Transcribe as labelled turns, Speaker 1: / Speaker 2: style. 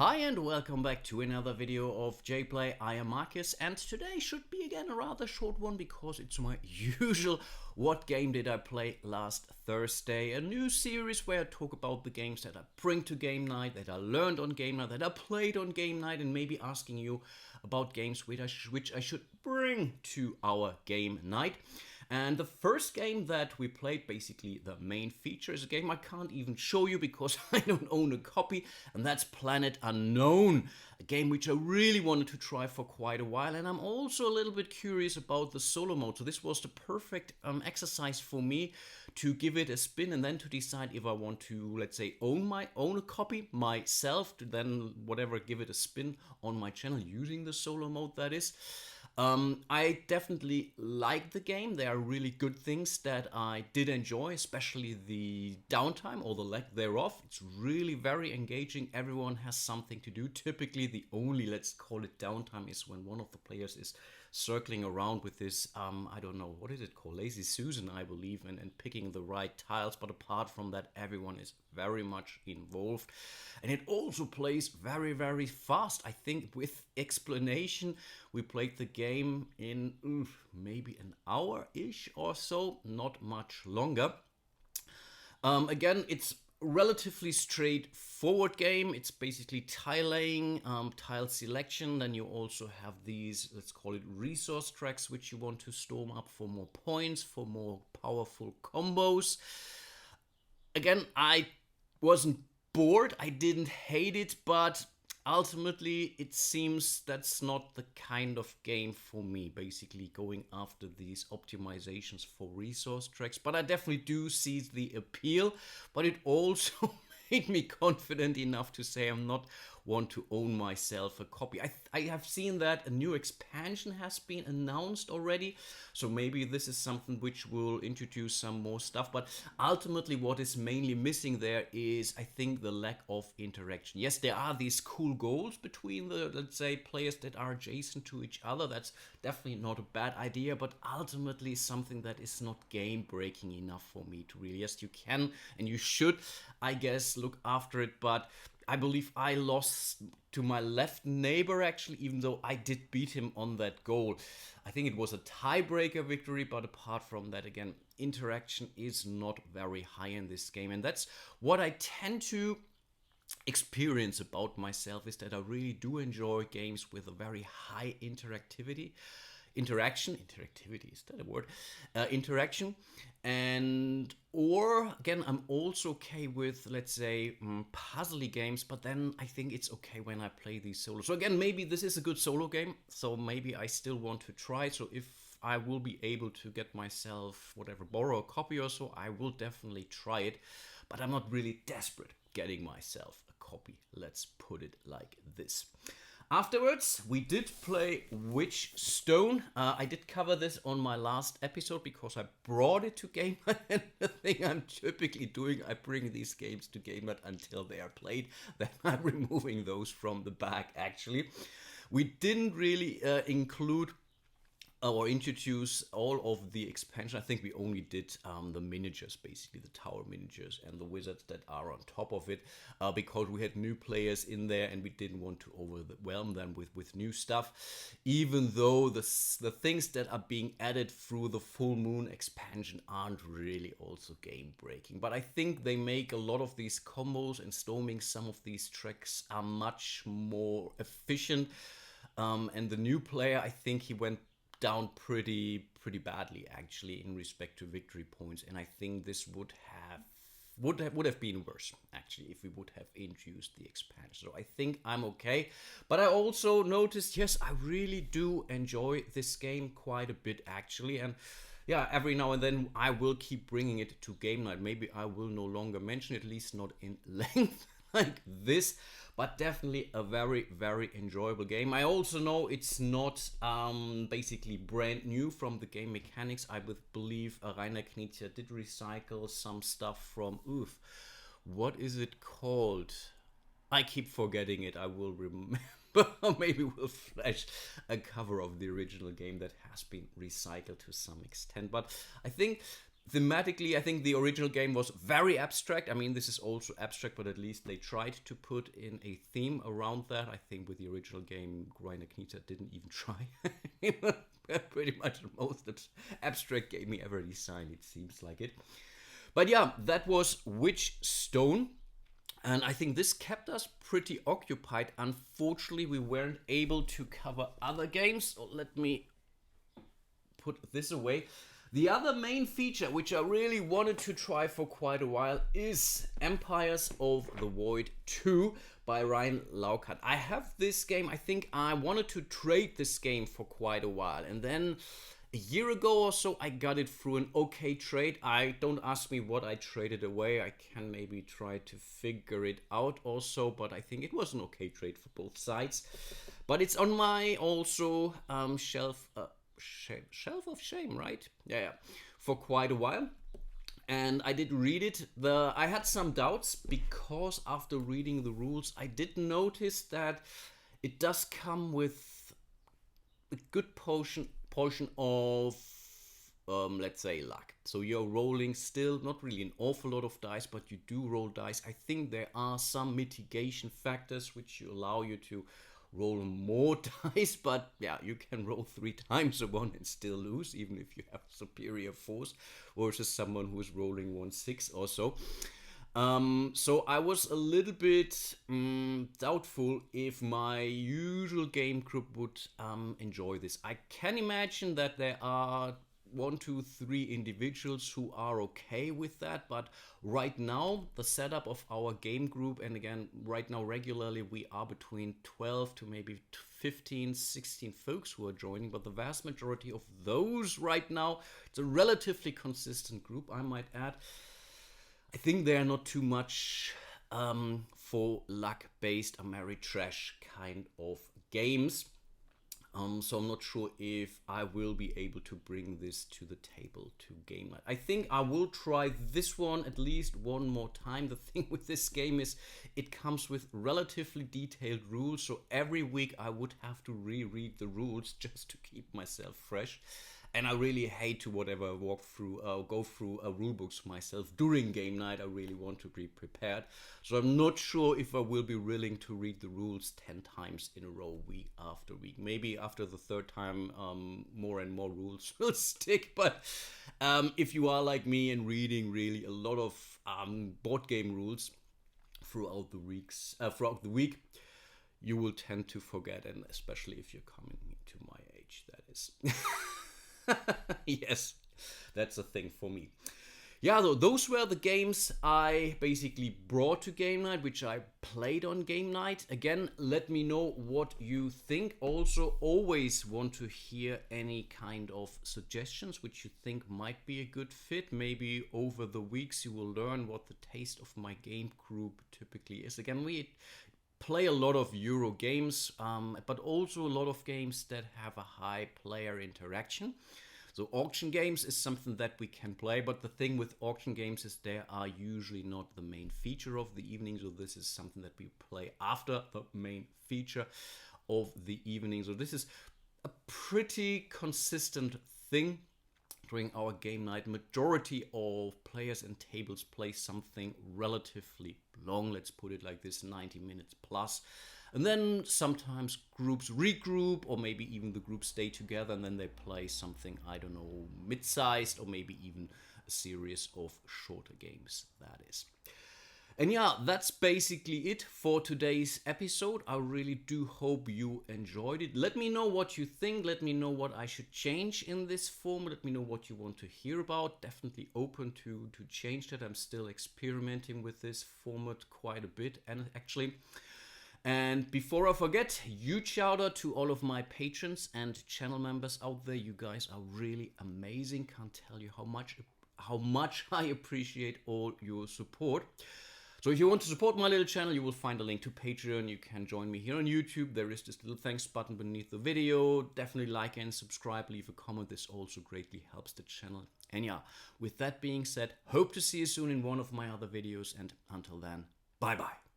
Speaker 1: Hi and welcome back to another video of JPlay. I am Marcus and today should be again a rather short one because it's my usual What Game Did I Play Last Thursday? A new series where I talk about the games that I bring to game night, that I learned on game night, that I played on game night, and maybe asking you about games which I should bring to our game night. And the first game that we played, basically the main feature, is a game I can't even show you because I don't own a copy, and that's Planet Unknown, a game which I really wanted to try for quite a while, and I'm also a little bit curious about the solo mode. So this was the perfect exercise for me to give it a spin and then to decide if I want to, let's say, own a copy myself, to then whatever give it a spin on my channel using the solo mode, that is. I definitely like the game. There are really good things that I did enjoy, especially the downtime or the lack thereof. It's really very engaging. Everyone has something to do. Typically, the only, let's call it, downtime is when one of the players is circling around with this, I don't know, what is it called? Lazy Susan, I believe, and picking the right tiles. But apart from that, everyone is very much involved. And it also plays very, very fast. I think with explanation, we played the game in maybe an hour-ish or so, not much longer. Again, it's relatively straightforward game. It's basically tile laying, tile selection. Then you also have these, let's call it resource tracks, which you want to storm up for more points, for more powerful combos. Again, I wasn't bored. I didn't hate it, but ultimately it seems that's not the kind of game for me, basically going after these optimizations for resource tracks. But I definitely do see the appeal, but it also made me confident enough to say I'm not one to own myself a copy. I have seen that a new expansion has been announced already, so maybe this is something which will introduce some more stuff, but ultimately what is mainly missing there is, I think, the lack of interaction. Yes, there are these cool goals between the, let's say, players that are adjacent to each other. That's definitely not a bad idea, but ultimately something that is not game breaking enough for me to really, yes, you can and you should, I guess, look after it, but I believe I lost to my left neighbor, actually, even though I did beat him on that goal. I think it was a tiebreaker victory, but apart from that, again, interaction is not very high in this game. And that's what I tend to experience about myself, is that I really do enjoy games with a very high interactivity. Interactivity, is that a word? Interaction. And or again, I'm also okay with, let's say, puzzly games, but then I think it's okay when I play these solo. So again, maybe this is a good solo game, so maybe I still want to try. So if I will be able to get myself, whatever, borrow a copy or so, I will definitely try it, but I'm not really desperate getting myself a copy, let's put it like this. Afterwards, we did play Witchstone. I did cover this on my last episode because I brought it to Game Night, and the thing I'm typically doing, I bring these games to Game Night until they are played. Then I'm removing those from the bag, actually. We didn't really include or introduce all of the expansion. I think we only did the miniatures, basically the tower miniatures and the wizards that are on top of it, because we had new players in there and we didn't want to overwhelm them with new stuff, even though the things that are being added through the full moon expansion aren't really also game breaking. But I think they make a lot of these combos and storming some of these tracks are much more efficient. And the new player, I think he went down pretty badly, actually, in respect to victory points, and I think this would have been worse, actually, if we would have introduced the expansion. So I think I'm okay, but I also noticed, yes, I really do enjoy this game quite a bit, actually, and yeah, every now and then I will keep bringing it to game night. Maybe I will no longer mention it, at least not in length like this, but definitely a very, very enjoyable game. I also know it's not basically brand new from the game mechanics. I would believe Rainer Knizia did recycle some stuff from, what is it called? I keep forgetting it. I will remember. Maybe we'll flash a cover of the original game that has been recycled to some extent. But I think thematically, I think the original game was very abstract. I mean, this is also abstract, but at least they tried to put in a theme around that. I think with the original game, Reiner Knizia didn't even try. Pretty much the most abstract game he ever designed, it seems like it. But yeah, that was Witchstone. And I think this kept us pretty occupied. Unfortunately, we weren't able to cover other games. So let me put this away. The other main feature, which I really wanted to try for quite a while, is Empires of the Void 2 by Ryan Laukat. I have this game. I think I wanted to trade this game for quite a while. And then a year ago or so, I got it through an okay trade. Don't ask me what I traded away. I can maybe try to figure it out also, but I think it was an okay trade for both sides. But it's on my also shelf of shame, right? Yeah, for quite a while. And I did read it. I had some doubts because after reading the rules, I did notice that it does come with a good portion of let's say luck. So you're rolling still not really an awful lot of dice, but you do roll dice. I think there are some mitigation factors which allow you to roll more dice, but yeah, you can roll 3 times a 1 and still lose, even if you have superior force versus someone who is rolling 1/6 or so. So I was a little bit doubtful if my usual game group would enjoy this. I can imagine that there are 1, 2, 3 individuals who are okay with that, but right now the setup of our game group, and again right now regularly we are between 12 to maybe 15, 16 folks who are joining, but the vast majority of those right now, it's a relatively consistent group, I might add. I think they are not too much for luck-based Ameritrash kind of games. So I'm not sure if I will be able to bring this to the table to game night. I think I will try this one at least one more time. The thing with this game is it comes with relatively detailed rules, so every week I would have to reread the rules just to keep myself fresh. And I really hate to go through rule books myself during game night. I really want to be prepared. So I'm not sure if I will be willing to read the rules 10 times in a row, week after week. Maybe after the 3rd time, more and more rules will stick. But if you are like me and reading really a lot of board game rules throughout the week, you will tend to forget, and especially if you're coming to my age, that is. Yes, that's a thing for me. Yeah, those were the games I basically brought to game night, which I played on game night. Again, let me know what you think. Also, always want to hear any kind of suggestions which you think might be a good fit. Maybe over the weeks you will learn what the taste of my game group typically is. Again, we play a lot of Euro games, but also a lot of games that have a high player interaction. So auction games is something that we can play, but the thing with auction games is they are usually not the main feature of the evening. So this is something that we play after the main feature of the evening. So this is a pretty consistent thing during our game night. Majority of players and tables play something relatively long, let's put it like this, 90 minutes plus. And then sometimes groups regroup, or maybe even the groups stay together and then they play something, I don't know, mid-sized, or maybe even a series of shorter games, that is. And yeah, that's basically it for today's episode. I really do hope you enjoyed it. Let me know what you think. Let me know what I should change in this form. Let me know what you want to hear about. Definitely open to change that. I'm still experimenting with this format quite a bit. And before I forget, huge shout out to all of my patrons and channel members out there. You guys are really amazing. Can't tell you how much I appreciate all your support. So if you want to support my little channel, you will find a link to Patreon. You can join me here on YouTube. There is this little thanks button beneath the video. Definitely like and subscribe, leave a comment. This also greatly helps the channel. And yeah, with that being said, hope to see you soon in one of my other videos. And until then, bye bye.